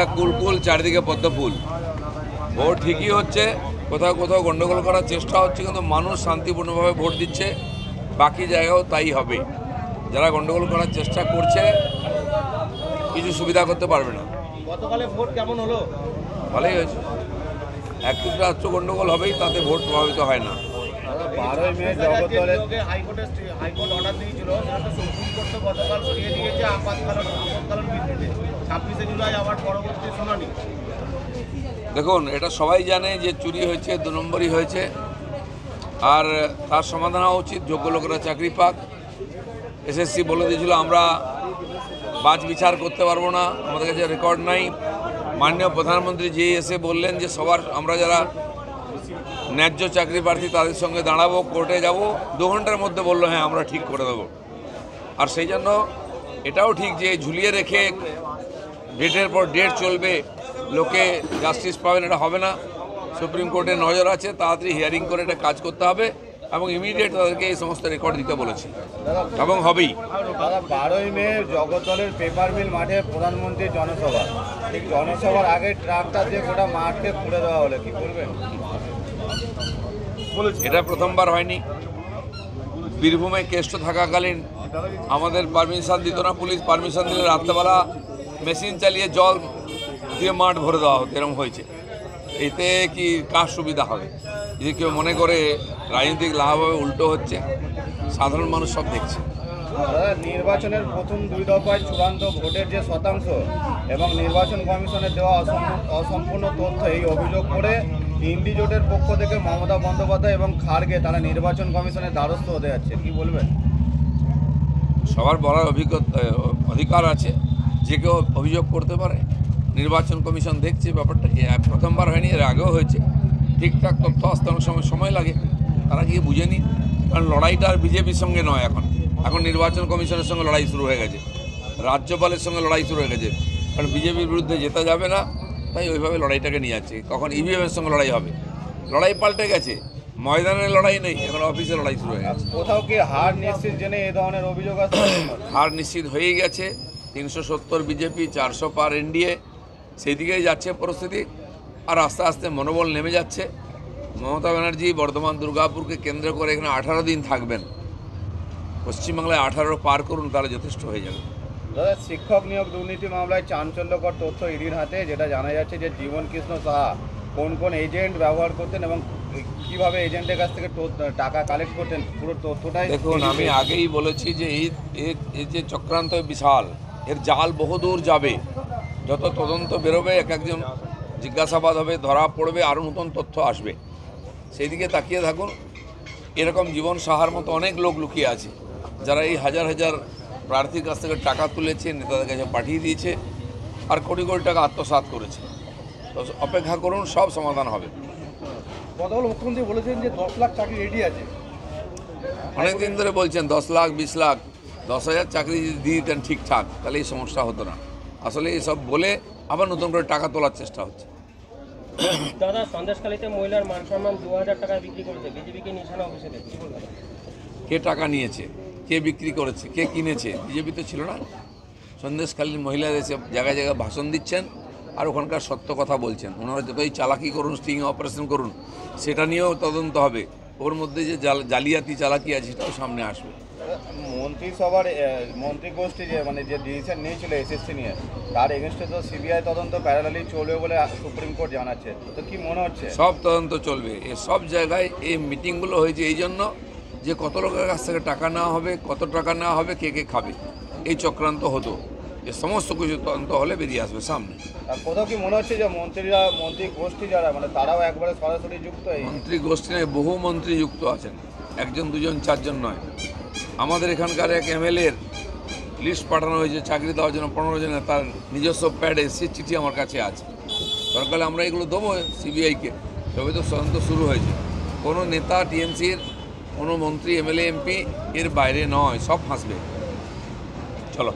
একটা কুলকুল, চারিদিকে পদ্ম ফুল। ভোট ঠিকই হচ্ছে, কোথাও কোথাও গণ্ডগোল করার চেষ্টা হচ্ছে, কিন্তু মানুষ শান্তিপূর্ণভাবে ভোট দিচ্ছে। বাকি জায়গাও তাই হবে। যারা গণ্ডগোল করার চেষ্টা করছে কিছু সুবিধা করতে পারবে না। গতকালে ভোট কেমন হলো? ভালোই হয়েছে। একটু রাষ্ট্র গণ্ডগোল হবেই, তাতে ভোট প্রভাবিত হয় না। 12ই মে জগদ্দলে হাইকোর্ট অর্ডার দিয়েছিল, সেটা সুপ্রিম কোর্ট গতকাল সরিয়ে দিয়েছে আপৎকালীন ভিত্তিতে। 26শে জুলাই আবার পরবর্তী শুনানি। দেখুন, এটা সবাই জানে যে চুরি হয়েছে, 2 নম্বরই হয়েছে, আর তার সমাধান হওয়া উচিত। যোগ্য লোকেরা চাকরি পাক। এসএসসি বলে দিয়েছিল আমরা বাজ বিচার করতে পারবো না, আমাদের কাছে রেকর্ড নাই। মাননীয় প্রধানমন্ত্রী যে এসে বললেন যে সবার আমরা যারা ন্যায্য চাকরি প্রার্থী তাদের সঙ্গে দাঁড়াবো, কোর্টে যাব, 2 ঘন্টার মধ্যে বললো হ্যাঁ আমরা ঠিক করে দেবো। আর সেই জন্য এটাও ঠিক যে ঝুলিয়ে রেখে ডেটের পর ডেট চলবে, লোকে জাস্টিস পাবেন, এটা হবে না। সুপ্রিম কোর্টের নজর আছে, তাড়াতাড়ি হিয়ারিং করে এটা কাজ করতে হবে এবং ইমিডিয়েট তাদেরকে এই সমস্ত রেকর্ড দিতে বলেছে এবং হবেই। 12ই মে জগদ্দলের পেপার মিল মাঠে প্রধানমন্ত্রীর জনসভা, ঠিক জনসভার আগে ট্রাকটা দিয়ে গোটা মাঠকে খুলে দেওয়া হলো, কি বলবেন? এটা প্রথমবার হয়নি। বীরভূমে কেষ্ট থাকাকালীন আমাদের পারমিশন দিত না পুলিশ, পারমিশন দিলে রাত্রেবেলা মেশিন চালিয়ে জল দিয়ে মাঠ ভরে দেওয়া হতো, এরকম হয়েছে। এতে কি কার সুবিধা হবে? যদি কেউ মনে করে রাজনৈতিক লাভ হবে, উল্টো হচ্ছে। সাধারণ মানুষ সব দেখছে। নির্বাচনের প্রথম 2 দফায় চূড়ান্ত ভোটের যে শতাংশ এবং নির্বাচন কমিশনের দেওয়া অসম্পূর্ণ তথ্য, এই অভিযোগ করে ইন্ডি জোটের পক্ষ থেকে মমতা বন্দ্যোপাধ্যায় এবং খাড়গে তারা নির্বাচন কমিশনের দ্বারস্থ হতে যাচ্ছে, কি বলবেন? সবার বলার অধিকার আছে, যে কেউ অভিযোগ করতে পারে। নির্বাচন কমিশন দেখছে ব্যাপারটা, প্রথমবার হয়নি, এর আগেও হয়েছে। ঠিকঠাক তথ্য আসতে অনেক সময় লাগে, তারা গিয়ে বুঝে নি। কারণ লড়াইটা আর বিজেপির সঙ্গে নয়, এখন নির্বাচন কমিশনের সঙ্গে লড়াই শুরু হয়ে গেছে, রাজ্যপালের সঙ্গে লড়াই শুরু হয়ে গেছে। কারণ বিজেপির বিরুদ্ধে যেতে যাবে না, তাই ওইভাবে লড়াইটাকে নিয়ে যাচ্ছে। কখন ইভিএমের সঙ্গে লড়াই হবে, লড়াই পাল্টে গেছে, ময়দানের লড়াই নেই, এখন অফিসে লড়াই শুরু হয়ে গেছে। কোথাও কি হার নিশ্চিত জেনে এই ধরনের অভিযোগ আছে? হার নিশ্চিত হয়েই গেছে। 370 বিজেপি, 400 পার এনডিএ, সেই দিকেই যাচ্ছে পরিস্থিতি। আর আস্তে আস্তে মনোবল নেমে যাচ্ছে। মমতা ব্যানার্জি বর্ধমান দুর্গাপুরকে কেন্দ্র করে এখানে 18 দিন থাকবেন। পশ্চিমবাংলায় 18 পার করুন, তাহলে যথেষ্ট হয়ে যাবে। দাদা, শিক্ষক নিয়োগ দুর্নীতি মামলায় চাঞ্চল্যকর তথ্য ইডির হাতে, যেটা জানা যাচ্ছে যে জীবন কৃষ্ণ সাহা কোন কোন এজেন্ট ব্যবহার করতেন এবং কিভাবে এজেন্টের কাছ থেকে টাকা কালেক্ট করতেন, পুরো তথ্যটাই। দেখুন, আমি আগেই বলেছি যে এই যে চক্রান্ত বিশাল, এর জাল বহুদূর যাবে। যত তদন্ত বেরোবে, একজন জিজ্ঞাসাবাদ হবে, ধরা পড়বে, আরও নতুন তথ্য আসবে। সেই দিকে তাকিয়ে থাকুন। এরকম জীবন সাহার মতো অনেক লোক লুকিয়ে আছে, যারা এই হাজার হাজার প্রার্থীর কাছ থেকে টাকা তুলেছে, নেতাদের কাছে পাঠিয়ে দিয়েছে, আর কোটি কোটি টাকা আত্মসাৎ করেছে। তো অপেক্ষা করুন, সব সমাধান হবে। গতকাল মুখ্যমন্ত্রী বলেছেন যে 10 লাখ চাকরি রেডি আছে। অনেক দিন ধরে বলছেন 10 লাখ, 20 লাখ, 10,000 চাকরি যদি দিয়ে দিতেন ঠিকঠাক, তাহলে এই সমস্যা হতো না। আসলে এইসব বলে আবার নতুন করে টাকা তোলার চেষ্টা হচ্ছে। দাদা, সন্দেশখালীতে মহিলার মান সম্মান 2000 টাকায় বিক্রি করেছে, বিজেপিকে নিশানা অফিসে, কি বলবেন? কে টাকা নিয়েছে, কে বিক্রি করেছে, কে কিনেছে? বিজেপি তো ছিল না। সন্দেশখালীর মহিলারা এসে জায়গায় জায়গায় ভাষণ দিচ্ছেন আর ওখানকার সত্য কথা বলছেন। ওনারা যতই চালাকি করুন, স্টিং অপারেশন করুন, সেটা নিয়েও তদন্ত হবে। ওর মধ্যে যে জালিয়াতি চালাকি আছে, সেটাও সামনে আসবে। মন্ত্রিসভার মন্ত্রীগোষ্ঠী যে ডিসিশন নিয়েছিল এসএসসি নিয়ে, তার এগেনস্টে তো সিবিআই তদন্ত প্যারালালি চলবে বলে সুপ্রিম কোর্ট জানাচ্ছে, তো কি মনে হচ্ছে? সব তদন্ত চলবে। সব জায়গায় এই মিটিংগুলো হয়েছে এই জন্য যে কত লোকের কাছ থেকে টাকা নেওয়া হবে, কত টাকা নেওয়া হবে, কে কে খাবে, এই চক্রান্ত হতো। যে সমস্ত কিছু তদন্ত হলে বেরিয়ে আসবে সামনে। আর কোথাও কি মনে হচ্ছে যে মন্ত্রী গোষ্ঠী যারা তারাও একবারে সরাসরি যুক্ত? মন্ত্রী গোষ্ঠী নয়, বহু মন্ত্রী যুক্ত আছেন, 1 2 4 জন নয়। আমাদের এখানকার এক এমএলএর লিস্ট পাঠানো হয়েছে চাকরি দেওয়ার জন্য 15 জনের, তার নিজস্ব প্যাড এসে চিঠি আমার কাছে আছে। দরকার আমরা এগুলো দেবো সিবিআইকে, তবে তো তদন্ত শুরু হয়েছে। কোনো নেতা টিএমসির, কোনো মন্ত্রী, এমএলএ, এমপি এর বাইরে নয়, সব ফাঁসবে। চলো।